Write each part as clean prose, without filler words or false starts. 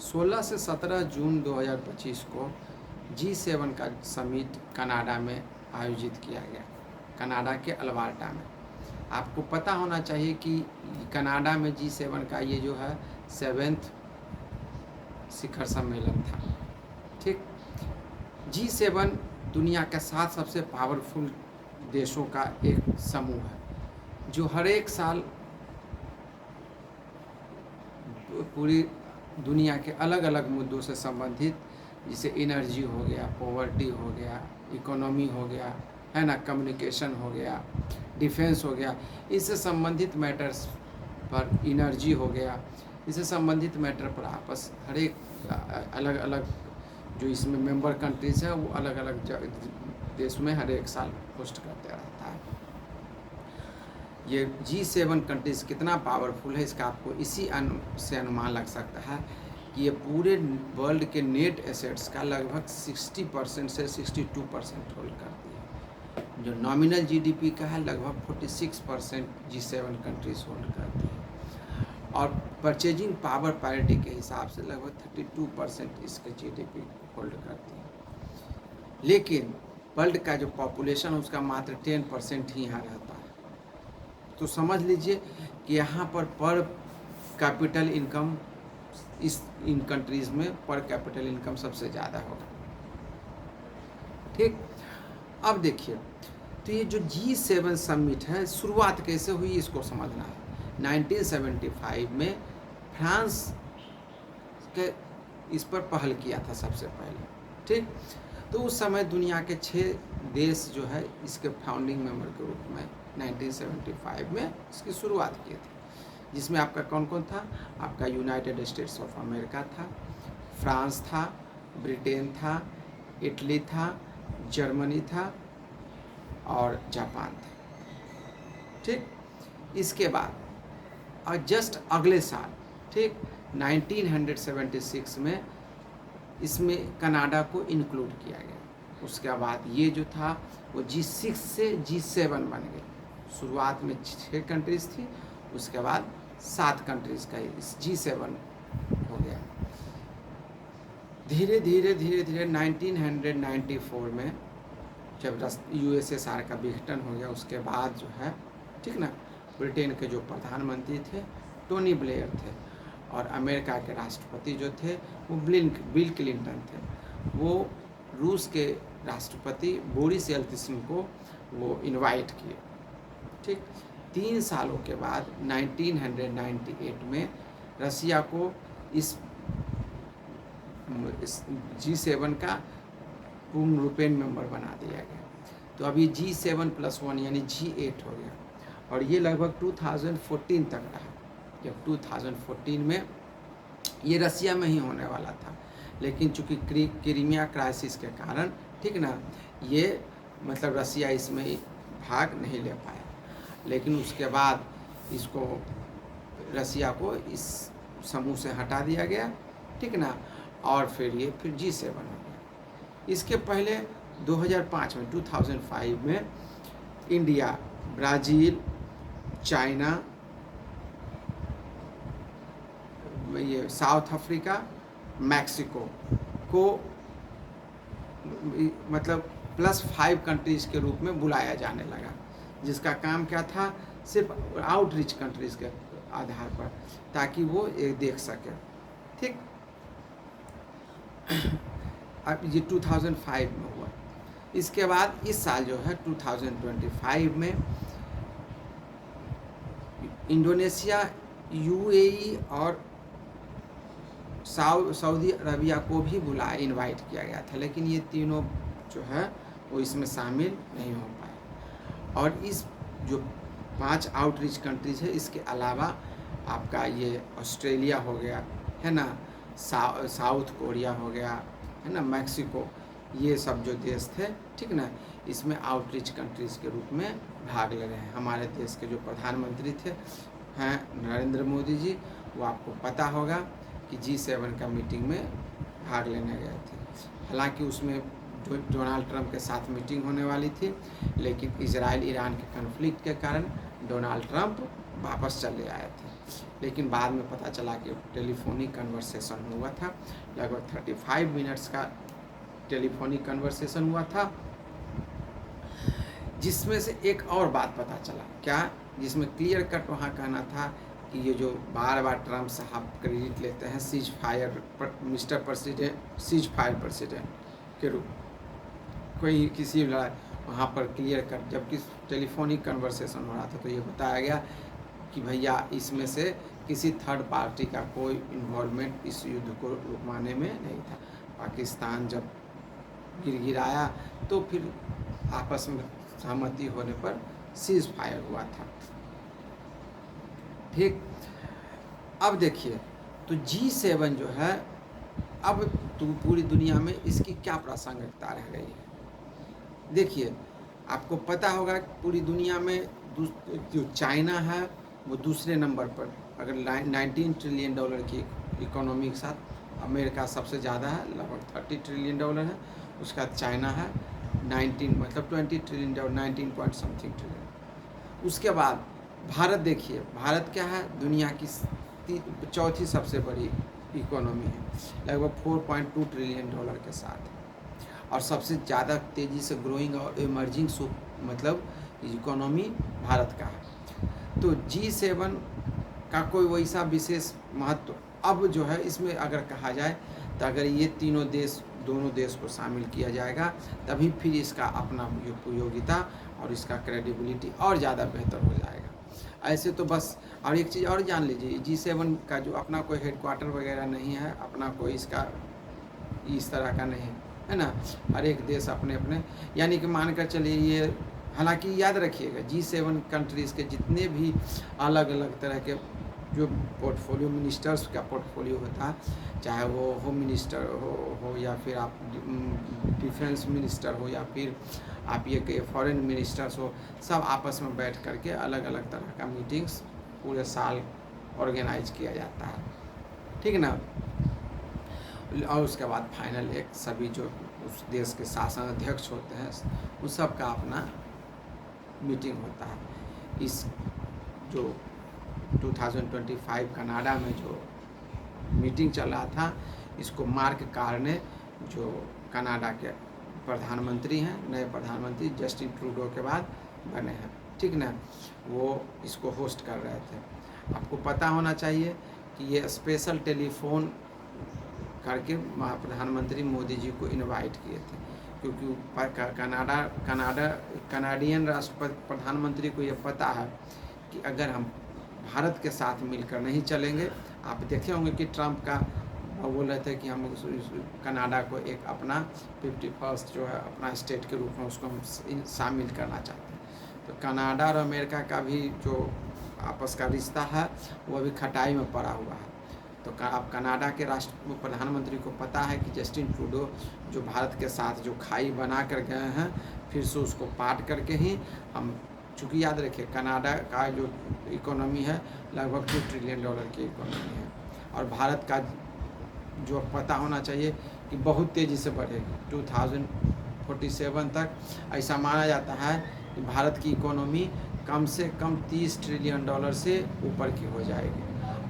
16 से 17 जून 2025 को G7 का समिट कनाडा में आयोजित किया गया, कनाडा के अल्बर्टा में। आपको पता होना चाहिए कि कनाडा में G7 का ये जो है 7th शिखर सम्मेलन था। ठीक, G7 दुनिया के 7 सबसे पावरफुल देशों का एक समूह है, जो हर एक साल पूरी दुनिया के अलग अलग मुद्दों से संबंधित, जैसे एनर्जी हो गया, पॉवर्टी हो गया, इकोनॉमी हो गया, है ना, कम्युनिकेशन हो गया, डिफेंस हो गया, इससे संबंधित मैटर्स पर, एनर्जी हो गया, इससे संबंधित मैटर पर आपस हर एक अलग अलग जो इसमें मेंबर कंट्रीज़ है वो अलग अलग देश में हर एक साल होस्ट करते रहता है। ये G7 कंट्रीज़ कितना पावरफुल है इसका आपको इसी से अनुमान लग सकता है कि ये पूरे वर्ल्ड के नेट एसेट्स का लगभग 60% से 62% होल्ड करती है। जो नॉमिनल जीडीपी का है लगभग 46% G7 कंट्रीज़ होल्ड करती है, और परचेजिंग पावर पैरिटी के हिसाब से लगभग 32% इसके जीडीपी होल्ड करती है। लेकिन वर्ल्ड का जो पॉपुलेशन है उसका मात्र 10% ही यहाँ रहता है। तो समझ लीजिए कि यहाँ पर कैपिटल इनकम इन कंट्रीज़ में पर कैपिटल इनकम सबसे ज़्यादा होगा। ठीक, अब देखिए, तो ये जो G7 समिट है शुरुआत कैसे हुई इसको समझना है। 1975 में फ्रांस के इस पर पहल किया था सबसे पहले। ठीक, तो उस समय दुनिया के 6 देश जो है इसके फाउंडिंग मेंबर के रूप में 1975 में इसकी शुरुआत की थी, जिसमें आपका कौन कौन था, आपका यूनाइटेड स्टेट्स ऑफ अमेरिका था, फ्रांस था, ब्रिटेन था, इटली था, जर्मनी था और जापान था। ठीक, इसके बाद और जस्ट अगले साल, ठीक, 1976 में इसमें कनाडा को इंक्लूड किया गया। उसके बाद ये जो था वो G6 से G7 बन गए। शुरुआत में 6 कंट्रीज़ थी, उसके बाद 7 कंट्रीज़ का इस G7 हो गया। धीरे धीरे 1994 में जब USSR का विघटन हो गया, उसके बाद जो है, ठीक ना, ब्रिटेन के जो प्रधानमंत्री थे टोनी ब्लेयर थे, और अमेरिका के राष्ट्रपति जो थे वो बिल क्लिंटन थे। वो रूस के राष्ट्रपति बोरिस येल्त्सिन को वो इनवाइट किए। ठीक, 3 सालों के बाद 1998 में रसिया को इस G7 का पूर्ण रूपेण मेंबर बना दिया गया। तो अभी G7+1 यानी G8 हो गया, और ये लगभग 2014 तक रहा। जब 2014 में ये रसिया में ही होने वाला था, लेकिन चूँकि क्रीमिया क्राइसिस के कारण, ठीक ना, ये मतलब रसिया इसमें भाग नहीं ले पाया। लेकिन उसके बाद इसको रसिया को इस समूह से हटा दिया गया, ठीक ना, और फिर G7 हो गया। इसके पहले 2005 में इंडिया, ब्राज़ील, चाइना, ये साउथ अफ्रीका, मैक्सिको को मतलब +5 कंट्रीज़ के रूप में बुलाया जाने लगा, जिसका काम क्या था, सिर्फ आउटरीच कंट्रीज़ के आधार पर, ताकि वो एक देख सके। ठीक, अब ये 2005 में हुआ। इसके बाद इस साल जो है 2025 में इंडोनेशिया, UAE और सऊदी अरबिया को भी इनवाइट किया गया था, लेकिन ये तीनों जो है वो इसमें शामिल नहीं हो पाए। और इस जो 5 आउटरीच कंट्रीज़ है, इसके अलावा आपका ये ऑस्ट्रेलिया हो गया, है ना, साउथ कोरिया हो गया, है ना, मैक्सिको, ये सब जो देश थे, ठीक ना, इसमें आउटरीच कंट्रीज़ के रूप में भाग ले रहे हैं। हमारे देश के जो प्रधानमंत्री थे हैं नरेंद्र मोदी जी, वो आपको पता होगा कि G7 का मीटिंग में भाग लेने गए थे। हालांकि उसमें डोनाल्ड ट्रंप के साथ मीटिंग होने वाली थी, लेकिन इजराइल ईरान के कन्फ्लिक्ट के कारण डोनाल्ड ट्रंप वापस चले आए थे। लेकिन बाद में पता चला कि टेलीफोनिक कन्वर्सेशन हुआ था। लगभग 35 मिनट्स का टेलीफोनिक कन्वर्सेशन हुआ था, जिसमें से एक और बात पता चला। क्या? जिसमें क्लियर कट वहाँ कहना था कि ये जो बार बार ट्रम्प साहब क्रेडिट लेते हैं cease fire mister president, cease fire president के रूप, कोई किसी लड़ाई, वहाँ पर क्लियर कट जबकि टेलीफोनिक कन्वर्सेशन हो रहा था तो ये बताया गया कि भैया इसमें से किसी थर्ड पार्टी का कोई इन्वॉल्वमेंट इस युद्ध को रुकवाने में नहीं था। पाकिस्तान जब गिराया तो फिर आपस में सहमति होने पर सीज फायर हुआ था। ठीक, अब देखिए तो G7 जो है, अब तो पूरी दुनिया में इसकी क्या प्रासंगिकता रह गई है। देखिए आपको पता होगा पूरी दुनिया में जो चाइना है वो दूसरे नंबर पर, अगर 19 ट्रिलियन डॉलर की इकोनॉमी के साथ अमेरिका सबसे ज़्यादा है, लगभग 30 ट्रिलियन डॉलर है, उसका चाइना है 19 मतलब 20 trillion dollar, 19 point something trillion. उसके बाद भारत, देखिए भारत क्या है, दुनिया की चौथी सबसे बड़ी इकोनॉमी है, लगभग 4.2 ट्रिलियन डॉलर के साथ, और सबसे ज़्यादा तेज़ी से ग्रोइंग और इमर्जिंग मतलब इकोनॉमी भारत का है। तो G7 का कोई वैसा विशेष महत्व अब जो है इसमें अगर कहा जाए तो अगर ये तीनों देश, दोनों देश को शामिल किया जाएगा तभी फिर इसका अपना उपयोगिता और इसका क्रेडिबिलिटी और ज़्यादा बेहतर हो जाएगा। ऐसे तो बस, और एक चीज़ और जान लीजिए, G7 का जो अपना कोई हेडक्वार्टर वगैरह नहीं है, अपना कोई इसका इस तरह का नहीं है ना, हर एक देश अपने अपने, यानी कि मानकर चलिए ये, हालांकि याद रखिएगा G7 कंट्रीज़ के जितने भी अलग अलग तरह के जो पोर्टफोलियो मिनिस्टर्स का पोर्टफोलियो होता है, चाहे वो होम मिनिस्टर हो या फिर आप डिफेंस मिनिस्टर हो या फिर आप ये कि फॉरेन मिनिस्टर्स हो, सब आपस में बैठ करके अलग अलग तरह का मीटिंग्स पूरे साल ऑर्गेनाइज किया जाता है, ठीक ना। और उसके बाद फाइनल एक सभी जो उस देश के शासन अध्यक्ष होते हैं उस सब का अपना मीटिंग होता है। इस जो 2025 कनाडा में जो मीटिंग चल रहा था, इसको मार्क कार्ने जो कनाडा के प्रधानमंत्री हैं, नए प्रधानमंत्री जस्टिन ट्रूडो के बाद बने हैं, ठीक ना, वो इसको होस्ट कर रहे थे। आपको पता होना चाहिए कि ये स्पेशल टेलीफोन करके प्रधानमंत्री मोदी जी को इनवाइट किए थे, क्योंकि कनाडियन राष्ट्रपति प्रधानमंत्री को ये पता है कि अगर हम भारत के साथ मिलकर नहीं चलेंगे, आप देखे होंगे कि ट्रम्प का बोल रहे थे कि हम कनाडा को एक अपना 51st जो है अपना स्टेट के रूप में उसको हम शामिल करना चाहते हैं। तो कनाडा और अमेरिका का भी जो आपस का रिश्ता है वो अभी खटाई में पड़ा हुआ है। तो अब कनाडा के राष्ट्र प्रधानमंत्री को पता है कि जस्टिन ट्रूडो जो भारत के साथ जो खाई बना कर गए हैं, फिर से उसको पाट करके ही हम, चूँकि याद रखिए कनाडा का जो इकोनॉमी है लगभग 2 ट्रिलियन डॉलर की इकोनॉमी है, और भारत का जो पता होना चाहिए कि बहुत तेज़ी से बढ़ेगी 2047 तक। ऐसा माना जाता है कि भारत की इकोनॉमी कम से कम 30 ट्रिलियन डॉलर से ऊपर की हो जाएगी,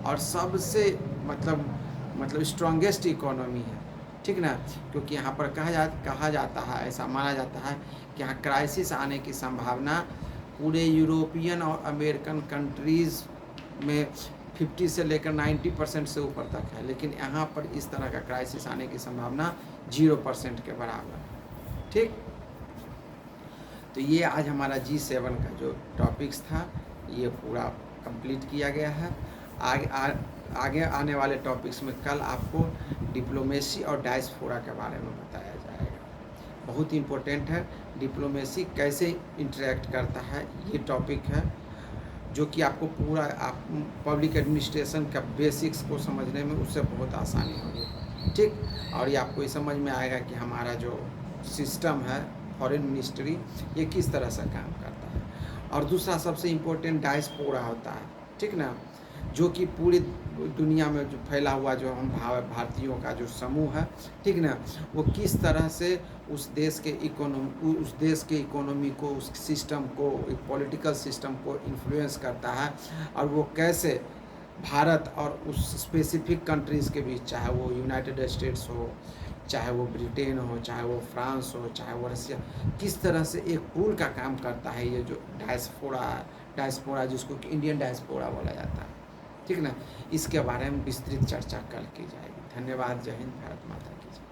और सबसे मतलब स्ट्रॉन्गेस्ट इकोनॉमी है, ठीक ना, क्योंकि यहाँ पर कहा जाता है, ऐसा माना जाता है कि यहाँ क्राइसिस आने की संभावना पूरे यूरोपियन और अमेरिकन कंट्रीज़ में 50 से लेकर 90% से ऊपर तक है, लेकिन यहाँ पर इस तरह का क्राइसिस आने की संभावना 0% के बराबर है, ठीक। तो ये आज हमारा G7 का जो टॉपिक्स था ये पूरा कंप्लीट किया गया है। आगे आने वाले टॉपिक्स में कल आपको डिप्लोमेसी और डायस्पोरा के बारे में बताया जाएगा। बहुत इम्पोर्टेंट है, डिप्लोमेसी कैसे इंटरेक्ट करता है, ये टॉपिक है जो कि आपको पूरा आप पब्लिक एडमिनिस्ट्रेशन का बेसिक्स को समझने में उससे बहुत आसानी होगी, ठीक। और ये आपको ये समझ में आएगा कि हमारा जो सिस्टम है फॉरेन मिनिस्ट्री ये किस तरह से काम करता है। और दूसरा सबसे इम्पोर्टेंट डायस्पोरा होता है, ठीक ना, जो कि पूरी दुनिया में जो फैला हुआ जो हम भारतीयों का जो समूह है, ठीक ना, वो किस तरह से उस देश के इकोनॉमी को, उस सिस्टम को, एक पॉलिटिकल सिस्टम को इन्फ्लुएंस करता है, और वो कैसे भारत और उस स्पेसिफिक कंट्रीज़ के बीच, चाहे वो यूनाइटेड स्टेट्स हो, चाहे वो ब्रिटेन हो, चाहे वो फ्रांस हो, चाहे वो रसिया, किस तरह से एक पुल का काम करता है ये जो डायस्पोरा जिसको कि इंडियन डायस्पोरा बोला जाता है, ठीक ना। इसके बारे में विस्तृत चर्चा कल की जाएगी। धन्यवाद। जय हिंद। भारत माता की जय।